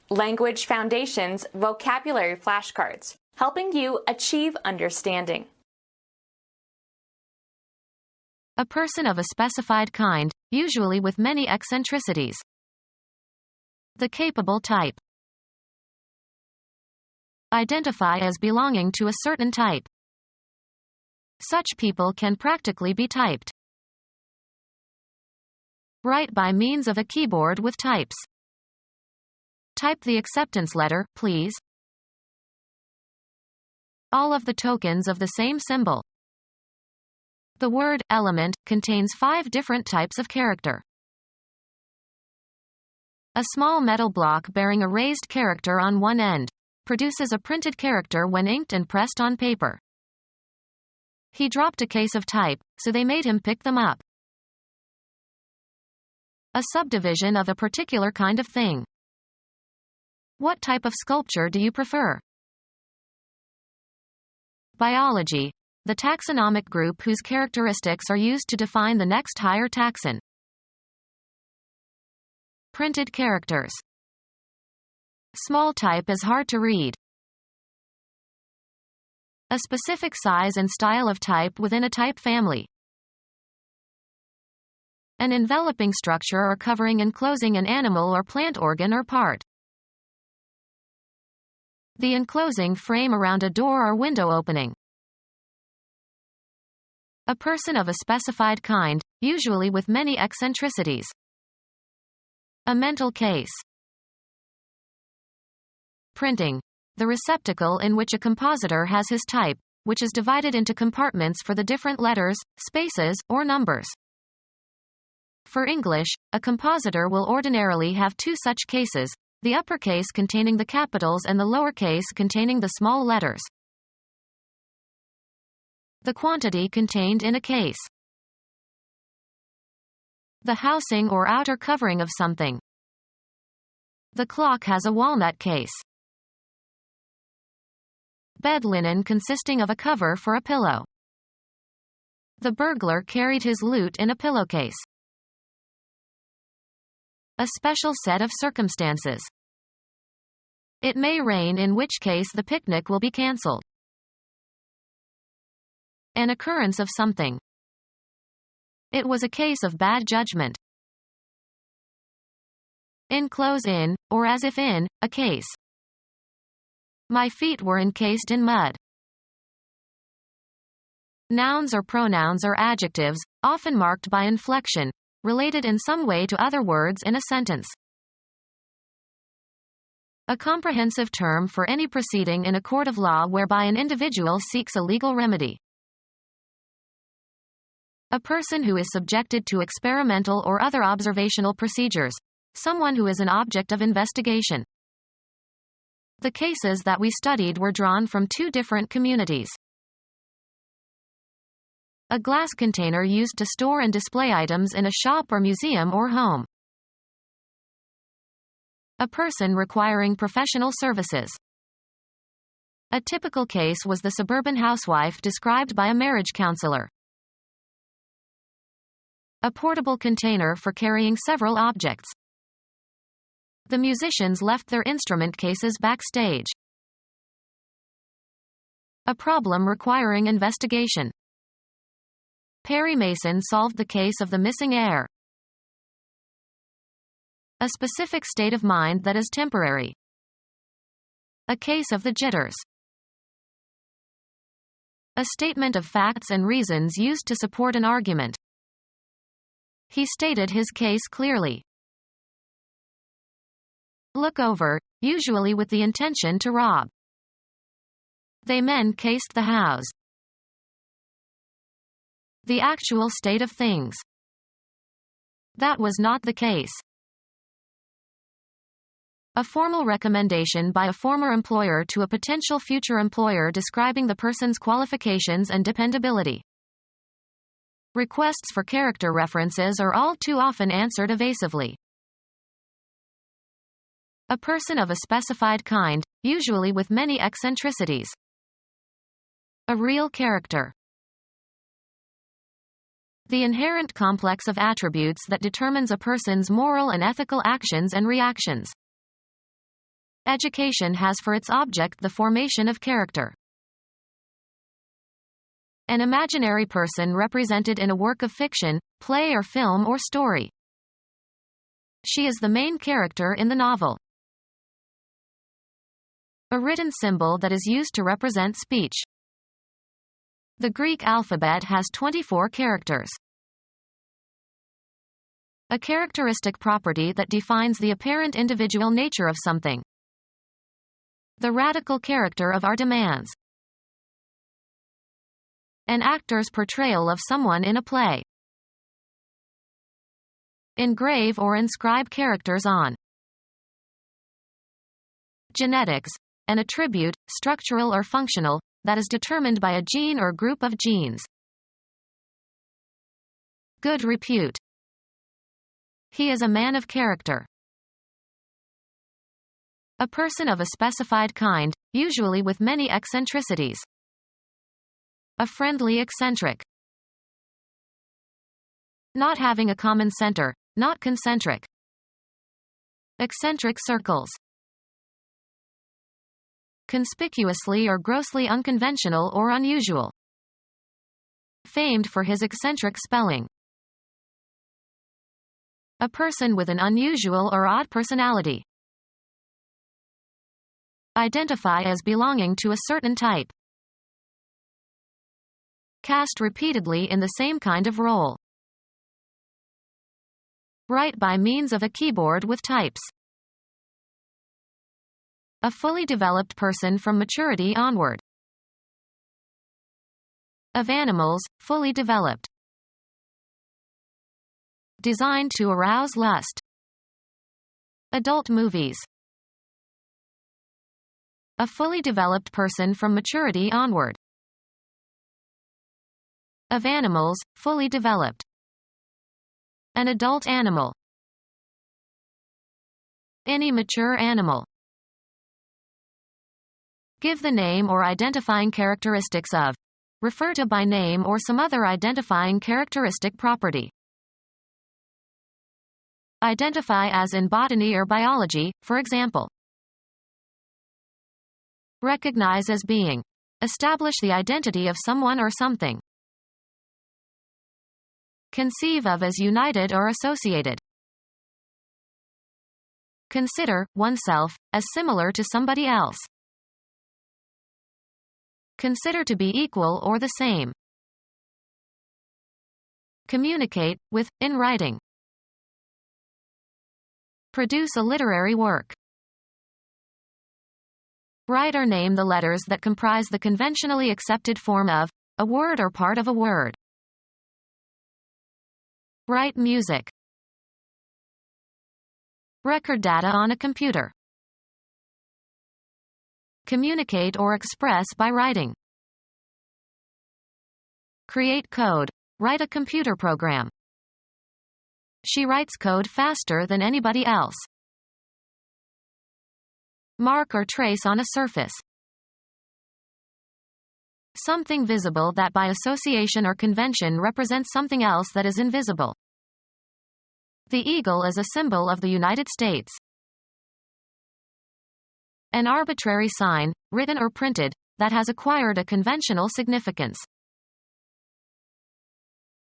Language Foundations Vocabulary Flashcards, helping you achieve understanding. A person of a specified kind, usually with many eccentricities. The capable type. Identify as belonging to a certain type. Such people can practically be typed. Write by means of a keyboard with types. Type the acceptance letter, please. All of the tokens of the same symbol. The word element contains 5 different types of character. A small metal block bearing a raised character on one end produces a printed character when inked and pressed on paper. He dropped a case of type, so they made him pick them up. A subdivision of a particular kind of thing. What type of sculpture do you prefer? Biology, the taxonomic group whose characteristics are used to define the next higher taxon. Printed characters. Small type is hard to read. A specific size and style of type within a type family. An enveloping structure or covering enclosing an animal or plant organ or part. The enclosing frame around a door or window opening. A person of a specified kind, usually with many eccentricities. A mental case. Printing. The receptacle in which a compositor has his type, which is divided into compartments for the different letters, spaces, or numbers. For English, a compositor will ordinarily have 2 such cases, the uppercase containing the capitals and the lowercase containing the small letters. The quantity contained in a case. The housing or outer covering of something. The clock has a walnut case. Bed linen consisting of a cover for a pillow. The burglar carried his loot in a pillowcase. A special set of circumstances. It may rain, in which case the picnic will be cancelled. An occurrence of something. It was a case of bad judgment. Enclose in, or as if in, a case. My feet were encased in mud. Nouns or pronouns are adjectives, often marked by inflection, related in some way to other words in a sentence. A comprehensive term for any proceeding in a court of law whereby an individual seeks a legal remedy. A person who is subjected to experimental or other observational procedures. Someone who is an object of investigation. The cases that we studied were drawn from 2 different communities. A glass container used to store and display items in a shop or museum or home. A person requiring professional services. A typical case was the suburban housewife described by a marriage counselor. A portable container for carrying several objects. The musicians left their instrument cases backstage. A problem requiring investigation. Perry Mason solved the case of the missing heir. A specific state of mind that is temporary. A case of the jitters. A statement of facts and reasons used to support an argument. He stated his case clearly. Look over, usually with the intention to rob. They men cased the house. The actual state of things. That was not the case. A formal recommendation by a former employer to a potential future employer describing the person's qualifications and dependability. Requests for character references are all too often answered evasively. A person of a specified kind, usually with many eccentricities. A real character. The inherent complex of attributes that determines a person's moral and ethical actions and reactions. Education has for its object the formation of character. An imaginary person represented in a work of fiction, play or film or story. She is the main character in the novel. A written symbol that is used to represent speech. The Greek alphabet has 24 characters. A characteristic property that defines the apparent individual nature of something. The radical character of our demands. An actor's portrayal of someone in a play. Engrave or inscribe characters on. Genetics. An attribute, structural or functional, that is determined by a gene or group of genes. Good repute. He is a man of character. A person of a specified kind, usually with many eccentricities. A friendly eccentric. Not having a common center, not concentric. Eccentric circles. Conspicuously or grossly unconventional or unusual. Famed for his eccentric spelling. A person with an unusual or odd personality. Identify as belonging to a certain type. Cast repeatedly in the same kind of role. Write by means of a keyboard with types. A fully developed person from maturity onward. Of animals, fully developed. Designed to arouse lust. Adult movies. A fully developed person from maturity onward. Of animals, fully developed. An adult animal. Any mature animal. Give the name or identifying characteristics of. Refer to by name or some other identifying characteristic property. Identify as in botany or biology, for example. Recognize as being. Establish the identity of someone or something. Conceive of as united or associated. Consider oneself as similar to somebody else. Consider to be equal or the same. Communicate with, in writing. Produce a literary work. Write or name the letters that comprise the conventionally accepted form of a word or part of a word. Write music. Record data on a computer. Communicate or express by writing. Create code. Write a computer program. She writes code faster than anybody else. Mark or trace on a surface. Something visible that by association or convention represents something else that is invisible. The eagle is a symbol of the United States. An arbitrary sign, written or printed, that has acquired a conventional significance.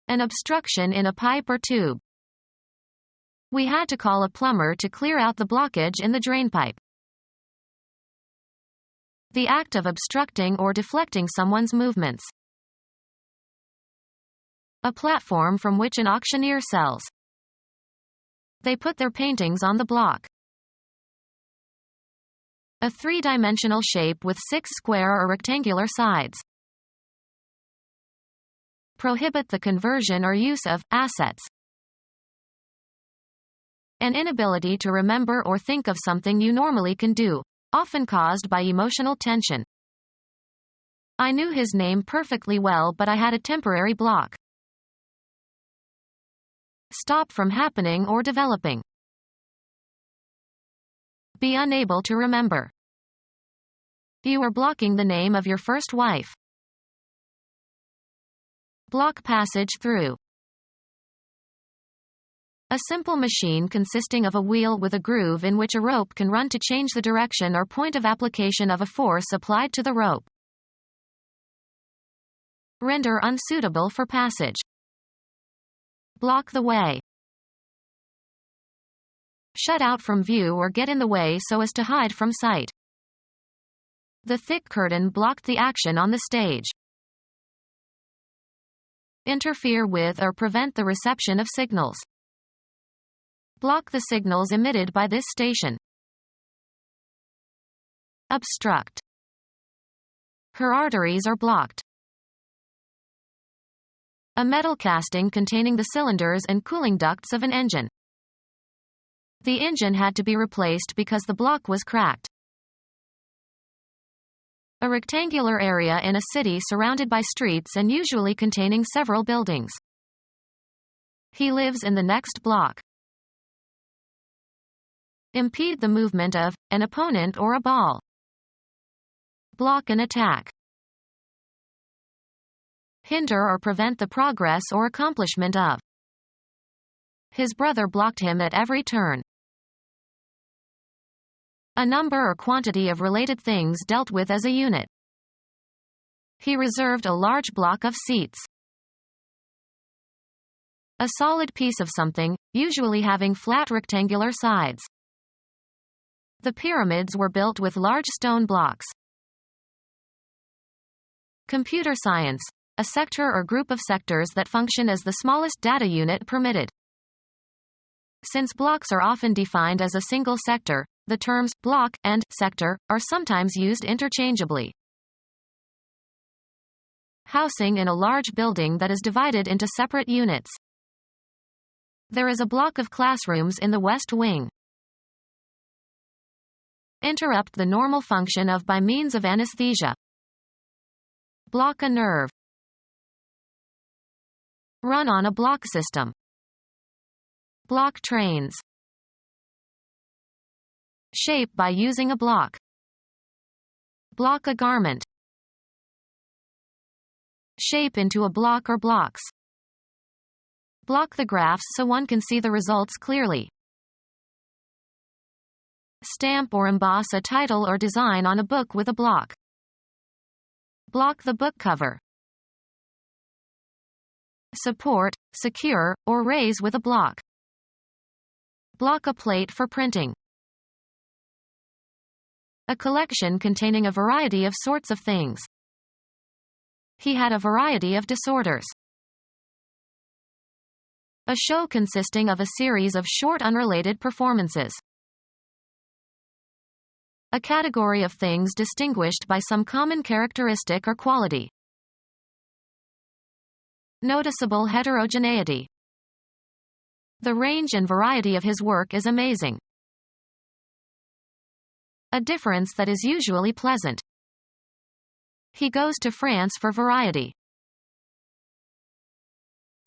An obstruction in a pipe or tube. We had to call a plumber to clear out the blockage in the drainpipe. The act of obstructing or deflecting someone's movements. A platform from which an auctioneer sells. They put their paintings on the block. A three-dimensional shape with 6 square or rectangular sides. Prohibit the conversion or use of assets. An inability to remember or think of something you normally can do, often caused by emotional tension. I knew his name perfectly well, but I had a temporary block. Stop from happening or developing. Be unable to remember. You are blocking the name of your first wife. Block passage through. A simple machine consisting of a wheel with a groove in which a rope can run to change the direction or point of application of a force applied to the rope. Render unsuitable for passage. Block the way. Shut out from view or get in the way so as to hide from sight. The thick curtain blocked the action on the stage. Interfere with or prevent the reception of signals. Block the signals emitted by this station. Obstruct. Her arteries are blocked. A metal casting containing the cylinders and cooling ducts of an engine. The engine had to be replaced because the block was cracked. A rectangular area in a city surrounded by streets and usually containing several buildings. He lives in the next block. Impede the movement of an opponent or a ball. Block an attack. Hinder or prevent the progress or accomplishment of. His brother blocked him at every turn. A number or quantity of related things dealt with as a unit. He reserved a large block of seats. A solid piece of something, usually having flat rectangular sides. The pyramids were built with large stone blocks. Computer science, a sector or group of sectors that function as the smallest data unit permitted. Since blocks are often defined as a single sector, the terms block and sector are sometimes used interchangeably. Housing in a large building that is divided into separate units. There is a block of classrooms in the West Wing. Interrupt the normal function of by means of anesthesia. Block a nerve. Run on a block system. Block trains. Shape by using a block. Block a garment. Shape into a block or blocks. Block the graphs so one can see the results clearly. Stamp or emboss a title or design on a book with a block. Block the book cover. Support, secure, or raise with a block. Block a plate for printing. A collection containing a variety of sorts of things. He had a variety of disorders. A show consisting of a series of short unrelated performances. A category of things distinguished by some common characteristic or quality. Noticeable heterogeneity. The range and variety of his work is amazing. A difference that is usually pleasant. He goes to France for variety.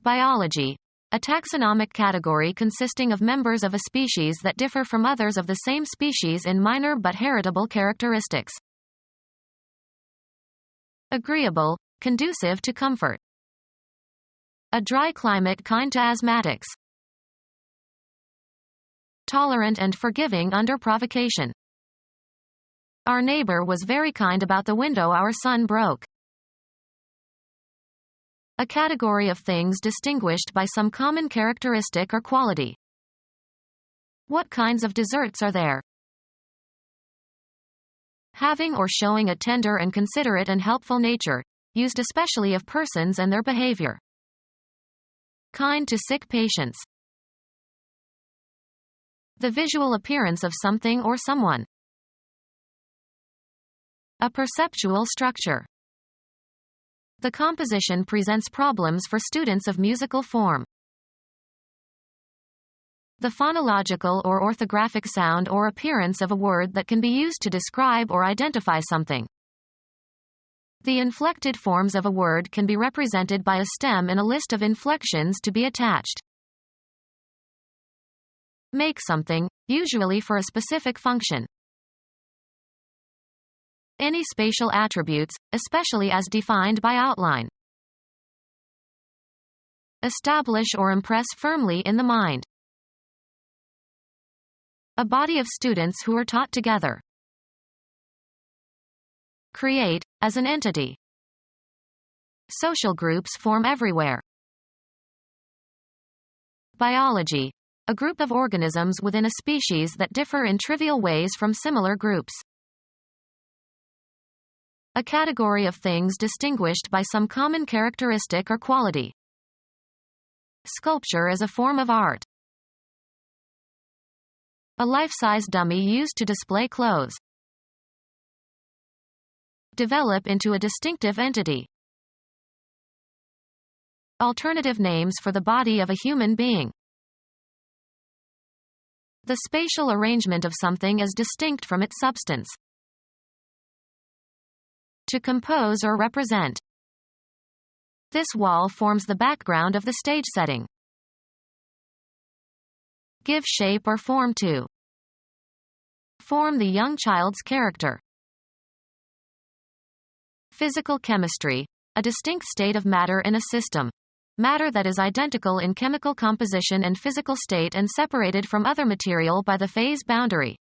Biology. A taxonomic category consisting of members of a species that differ from others of the same species in minor but heritable characteristics. Agreeable, conducive to comfort. A dry climate kind to asthmatics. Tolerant and forgiving under provocation. Our neighbor was very kind about the window our son broke. A category of things distinguished by some common characteristic or quality. What kinds of desserts are there? Having or showing a tender and considerate and helpful nature, used especially of persons and their behavior. Kind to sick patients. The visual appearance of something or someone. A perceptual structure. The composition presents problems for students of musical form. The phonological or orthographic sound or appearance of a word that can be used to describe or identify something. The inflected forms of a word can be represented by a stem in a list of inflections to be attached. Make something, usually for a specific function. Any spatial attributes, especially as defined by outline. Establish or impress firmly in the mind. A body of students who are taught together. Create, as an entity. Social groups form everywhere. Biology. A group of organisms within a species that differ in trivial ways from similar groups. A category of things distinguished by some common characteristic or quality. Sculpture is a form of art. A life-size dummy used to display clothes. Develop into a distinctive entity. Alternative names for the body of a human being. The spatial arrangement of something is distinct from its substance. To compose or represent. This wall forms the background of the stage setting. Give shape or form to. Form the young child's character. Physical chemistry. A distinct state of matter in a system. Matter that is identical in chemical composition and physical state and separated from other material by the phase boundary.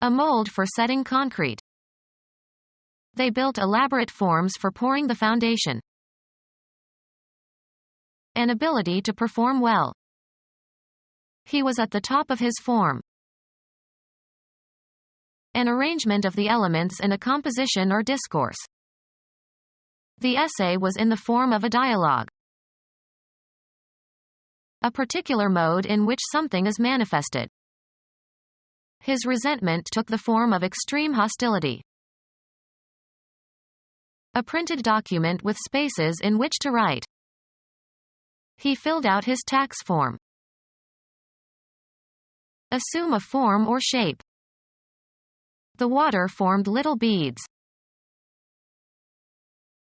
A mold for setting concrete. They built elaborate forms for pouring the foundation. An ability to perform well. He was at the top of his form. An arrangement of the elements in a composition or discourse. The essay was in the form of a dialogue. A particular mode in which something is manifested. His resentment took the form of extreme hostility. A printed document with spaces in which to write. He filled out his tax form. Assume a form or shape. The water formed little beads.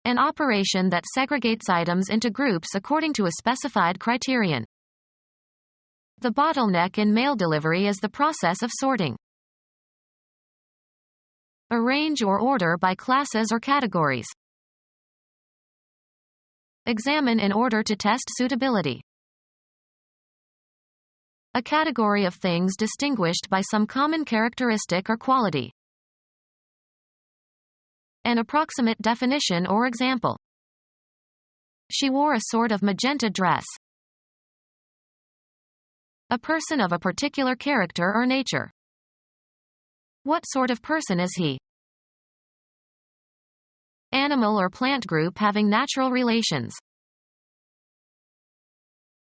An operation that segregates items into groups according to a specified criterion. The bottleneck in mail delivery is the process of sorting. Arrange or order by classes or categories. Examine in order to test suitability. A category of things distinguished by some common characteristic or quality. An approximate definition or example. She wore a sort of magenta dress. A person of a particular character or nature. What sort of person is he? Animal or plant group having natural relations.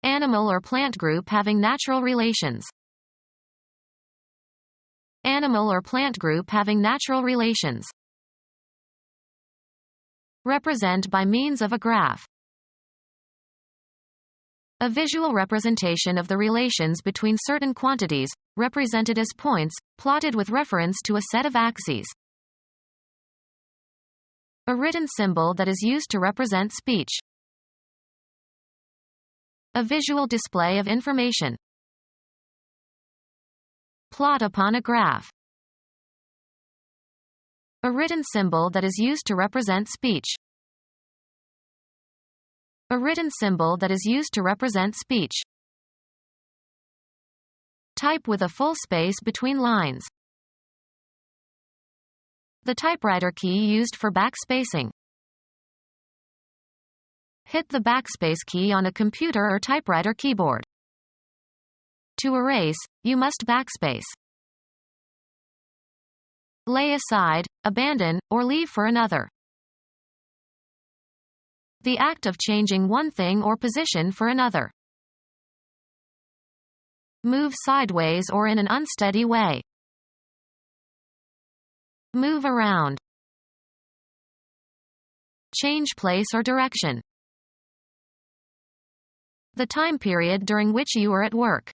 Animal or plant group having natural relations. Animal or plant group having natural relations. Represent by means of a graph. A visual representation of the relations between certain quantities, represented as points, plotted with reference to a set of axes. A written symbol that is used to represent speech. A visual display of information. Plot upon a graph. A written symbol that is used to represent speech. A written symbol that is used to represent speech. Type with a full space between lines. The typewriter key used for backspacing. Hit the backspace key on a computer or typewriter keyboard. To erase, you must backspace. Lay aside, abandon, or leave for another. The act of changing one thing or position for another. Move sideways or in an unsteady way. Move around. Change place or direction. The time period during which you are at work.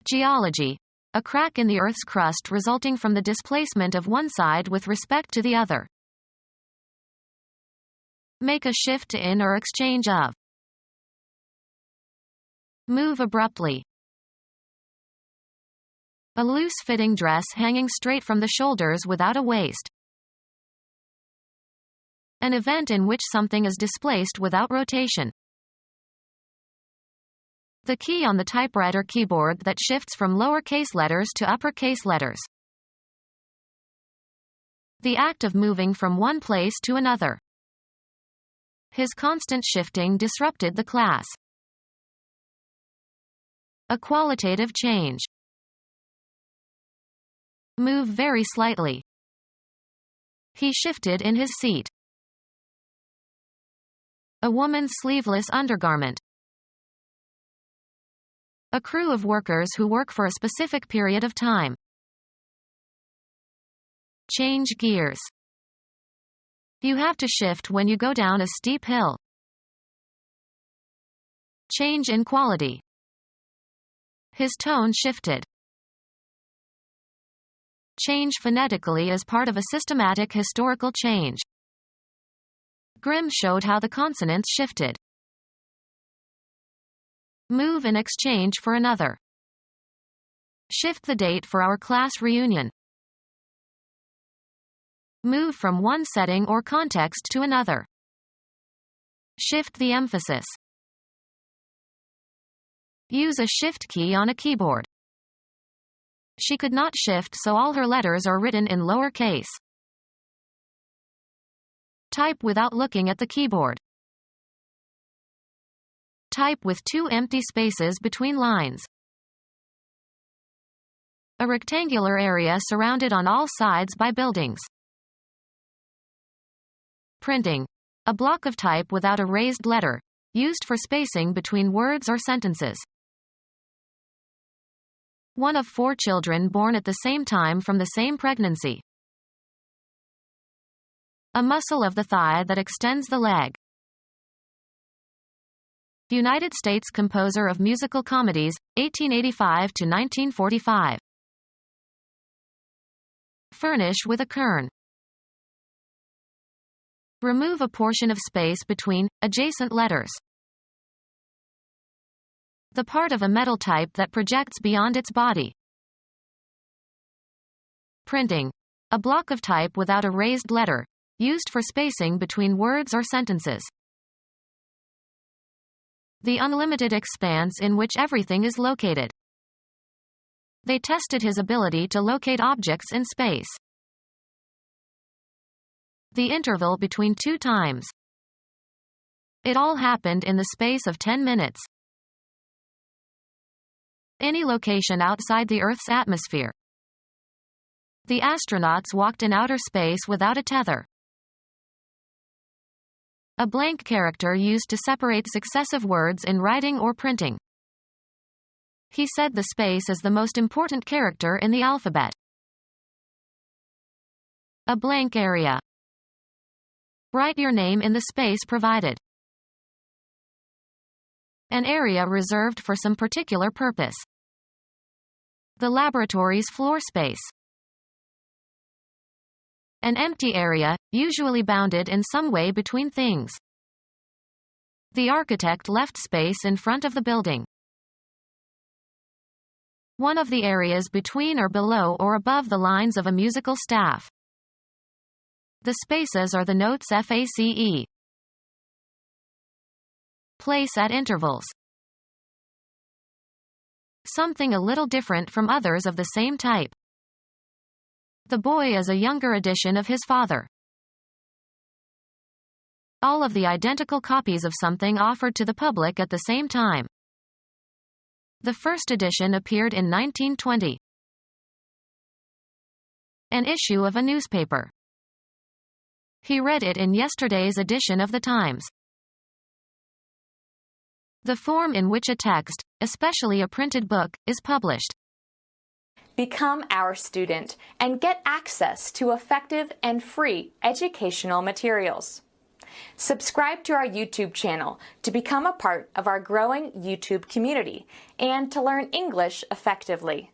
Geology. A crack in the Earth's crust resulting from the displacement of one side with respect to the other. Make a shift in or exchange of. Move abruptly. A loose-fitting dress hanging straight from the shoulders without a waist. An event in which something is displaced without rotation. The key on the typewriter keyboard that shifts from lowercase letters to uppercase letters. The act of moving from one place to another. His constant shifting disrupted the class. A qualitative change. Move very slightly. He shifted in his seat. A woman's sleeveless undergarment. A crew of workers who work for a specific period of time. Change gears. You have to shift when you go down a steep hill. Change in quality. His tone shifted. Change phonetically as part of a systematic historical change. Grimm showed how the consonants shifted. Move in exchange for another. Shift the date for our class reunion. Move from one setting or context to another. Shift the emphasis. Use a shift key on a keyboard. She could not shift, so all her letters are written in lowercase. Type without looking at the keyboard. Type with 2 empty spaces between lines. A rectangular area surrounded on all sides by buildings. Printing. A block of type without a raised letter, used for spacing between words or sentences. One of 4 children born at the same time from the same pregnancy. A muscle of the thigh that extends the leg. United States composer of musical comedies, 1885 to 1945. Furnish with a kern. Remove a portion of space between adjacent letters. The part of a metal type that projects beyond its body. Printing. A block of type without a raised letter, used for spacing between words or sentences. The unlimited expanse in which everything is located. They tested his ability to locate objects in space. The interval between 2 times. It all happened in the space of 10 minutes. Any location outside the Earth's atmosphere. The astronauts walked in outer space without a tether. A blank character used to separate successive words in writing or printing. He said the space is the most important character in the alphabet. A blank area. Write your name in the space provided. An area reserved for some particular purpose. The laboratory's floor space. An empty area, usually bounded in some way between things. The architect left space in front of the building. One of the areas between or below or above the lines of a musical staff. The spaces are the notes face. Place at intervals. Something a little different from others of the same type. The boy is a younger edition of his father. All of the identical copies of something offered to the public at the same time. The first edition appeared in 1920. An issue of a newspaper. He read it in yesterday's edition of the Times. The form in which a text, especially a printed book, is published. Become our student and get access to effective and free educational materials. Subscribe to our YouTube channel to become a part of our growing YouTube community and to learn English effectively.